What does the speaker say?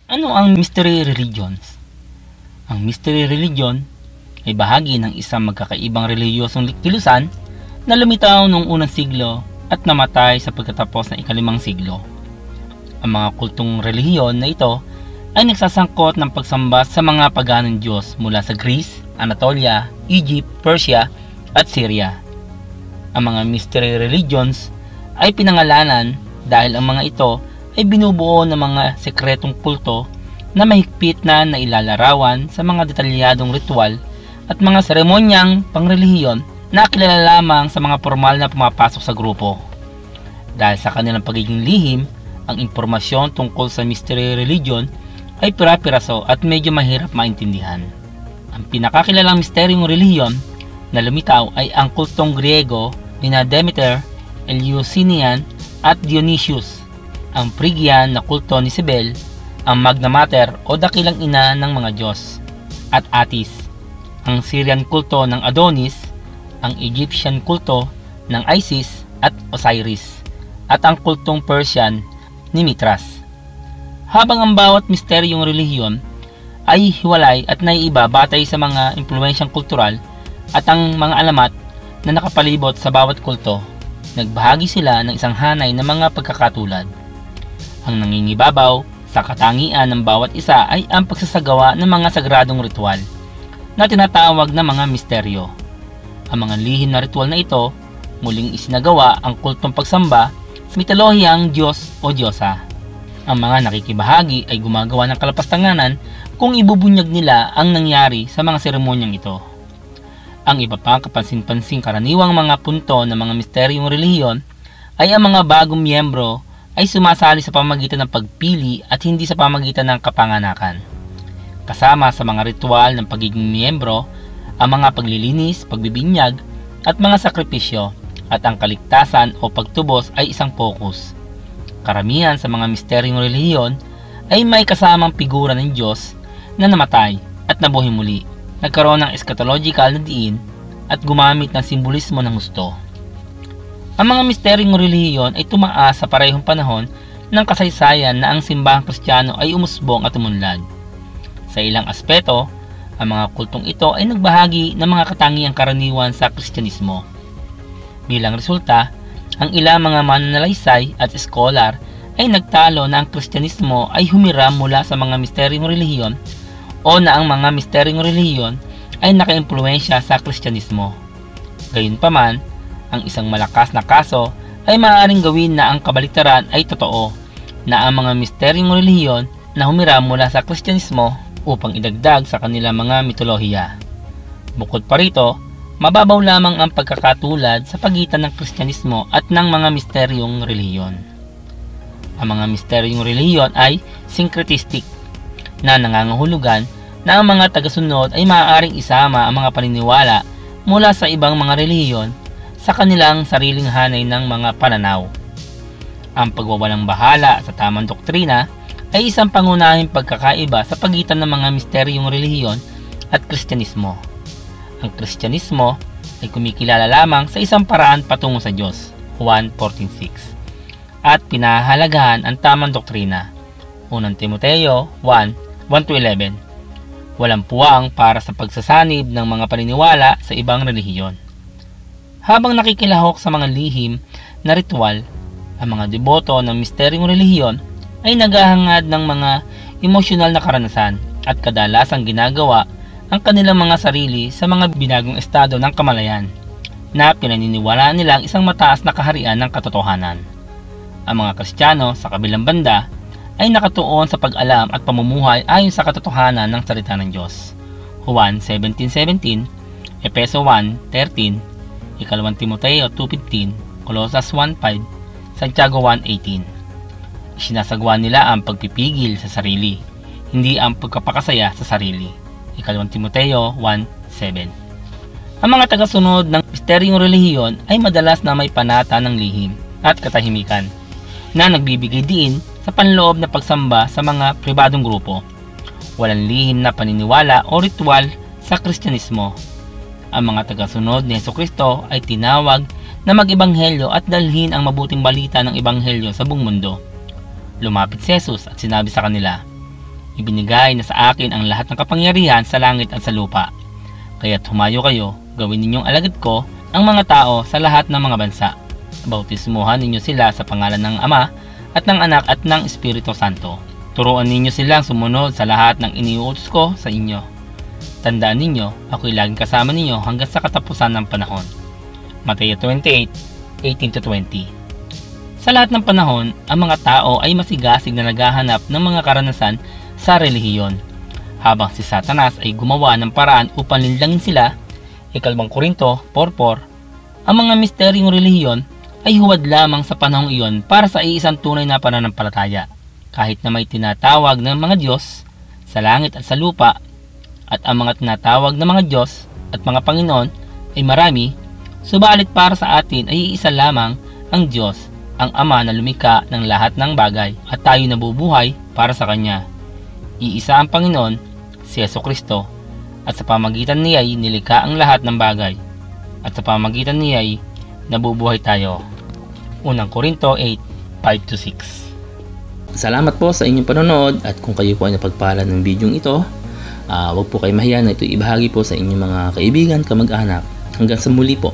Ano ang mystery religions? Ang mystery religion ay bahagi ng isang magkakaibang relihiyosong kilusan na lumitaw noong unang siglo at namatay sa pagkatapos ng ika-5 siglo. Ang mga kultong relihiyon na ito ay nagsasangkot ng pagsamba sa mga paganong Diyos mula sa Greece, Anatolia, Egypt, Persia at Syria. Ang mga mystery religions ay pinangalanan dahil ang mga ito ay binubuo ng mga sekretong kulto na mahigpit na nailalarawan sa mga detalyadong ritual at mga seremonyang pangrelihiyon na kilala lamang sa mga formal na pumapasok sa grupo. Dahil sa kanilang pagiging lihim, ang impormasyon tungkol sa mystery religion ay pira-piraso at medyo mahirap maintindihan. Ang pinakakilalang misteryong relihiyon na lumitaw ay ang kultong Griego ni Demeter, Eleusinian at Dionysius, ang Phrygian na kulto ni Cybele, ang Magna Mater o dakilang ina ng mga Diyos, at Attis, ang Syrian kulto ng Adonis, ang Egyptian kulto ng Isis at Osiris, at ang kultong Persian ni Mithras. Habang ang bawat misteryong relihiyon ay hiwalay at naiiba batay sa mga impluensyang kultural at ang mga alamat na nakapalibot sa bawat kulto, nagbahagi sila ng isang hanay ng mga pagkakatulad. Ang nangingibabaw sa katangian ng bawat isa ay ang pagsasagawa ng mga sagradong ritual na tinatawag na mga misteryo. Ang mga lihim na ritual na ito muling isinagawa ang kultong pagsamba sa mitolohiyang Diyos o Diyosa. Ang mga nakikibahagi ay gumagawa ng kalapastanganan kung ibubunyag nila ang nangyari sa mga seremonyang ito. Ang iba pang kapansin-pansing karaniwang mga punto ng mga misteryong relihiyon ay ang mga bagong miyembro ay sumasali sa pamamagitan ng pagpili at hindi sa pamamagitan ng kapanganakan. Kasama sa mga ritual ng pagiging miyembro, ang mga paglilinis, pagbibinyag, at mga sakripisyo, at ang kaligtasan o pagtubos ay isang focus. Karamihan sa mga misteryong relihiyon ay may kasamang figura ng Diyos na namatay at nabuhay muli, nagkaroon ng eschatological na diin at gumamit ng simbolismo ng husto. Ang mga misteryong relihiyon ay tumaas sa parehong panahon ng kasaysayan na ang simbahang Kristiyano ay umusbong at umunlad. Sa ilang aspeto, ang mga kultong ito ay nagbahagi ng mga katangiang karaniwan sa Kristyanismo. Bilang resulta, ang ilang mga mananalaysay at scholar ay nagtalo na ang Kristyanismo ay humiram mula sa mga misteryong relihiyon o na ang mga misteryong relihiyon ay nakaimpluwensya sa Kristyanismo. Gayunpaman, ang isang malakas na kaso ay maaaring gawin na ang kabaliktaran ay totoo, na ang mga misteryong relihiyon na humiram mula sa Kristyanismo upang idagdag sa kanilang mga mitolohiya. Bukod pa rito, mababaw lamang ang pagkakatulad sa pagitan ng Kristyanismo at ng mga misteryong relihiyon. Ang mga misteryong relihiyon ay syncretistic, na nangangahulugan na ang mga tagasunod ay maaaring isama ang mga paniniwala mula sa ibang mga relihiyon sa kanilang sariling hanay ng mga pananaw. Ang pagwawalang bahala sa tamang doktrina ay isang pangunahing pagkakaiba sa pagitan ng mga misteryong relihiyon at Kristyanismo. Ang Kristyanismo ay kumikilala lamang sa isang paraan patungo sa Diyos, Juan 14:6, at pinahahalagahan ang tamang doktrina, 1 Timoteo 1:1-11. Walang puwang para sa pagsasanib ng mga paniniwala sa ibang relihiyon. Habang nakikilahok sa mga lihim na ritual, ang mga deboto ng misteryong relihiyon ay naghahangad ng mga emosyonal na karanasan at kadalasang ginagawa ang kanilang mga sarili sa mga binagong estado ng kamalayan na pinaniniwalaan nilang isang mataas na kaharian ng katotohanan. Ang mga Kristiyano sa kabilang banda ay nakatuon sa pag-alam at pamumuhay ayon sa katotohanan ng salita ng Diyos. Juan 17:17, Efeso 1:13, 2 Timoteo 2:15, Colosas 1:5, Santiago 1:18. Isinasagawa nila ang pagpipigil sa sarili, hindi ang pagkapakasaya sa sarili. 2 Timoteo 1:7. Ang mga tagasunod ng misteryong relihiyon ay madalas na may panata ng lihim at katahimikan na nagbibigay diin sa panloob na pagsamba sa mga pribadong grupo. Walang lihim na paniniwala o ritual sa Kristyanismo. Ang mga tagasunod ni Jesucristo ay tinawag na mag-ebanghelyo at dalhin ang mabuting balita ng ebanghelyo sa buong mundo. Lumapit si Jesus at sinabi sa kanila, ibinigay na sa akin ang lahat ng kapangyarihan sa langit at sa lupa. Kaya't humayo kayo, gawin ninyong alagad ko ang mga tao sa lahat ng mga bansa. Bautismuhan ninyo sila sa pangalan ng Ama at ng Anak at ng Espiritu Santo. Turuan ninyo silang sumunod sa lahat ng iniuutos ko sa inyo. Tandaan ninyo, ako'y laging kasama ninyo hanggang sa katapusan ng panahon. Mateo 28:18-20. Sa lahat ng panahon, ang mga tao ay masigasig na naghahanap ng mga karanasan sa relihiyon, habang si Satanas ay gumawa ng paraan upang linlangin sila. 2 Korinto 4:4. Ang mga misteryong relihiyon ay huwad lamang sa panahong iyon para sa iisang tunay na pananampalataya. Kahit na may tinatawag ng mga Diyos sa langit at sa lupa, at ang mga tinatawag ng mga Diyos at mga Panginoon ay marami, subalit para sa atin ay iisa lamang ang Diyos, ang Ama na lumikha ng lahat ng bagay, at tayo nabubuhay para sa Kanya. Iisa ang Panginoon, si Jesucristo, at sa pamagitan niya'y nilikha ang lahat ng bagay, at sa pamagitan niya'y nabubuhay tayo. 1 Korinto 8:5-6. Salamat po sa inyong panonood, at kung kayo po ay napagpala ng bidyong ito, huwag po kayo mahiya na ito ibahagi po sa inyong mga kaibigan, kamag-anak. Hanggang sa muli po.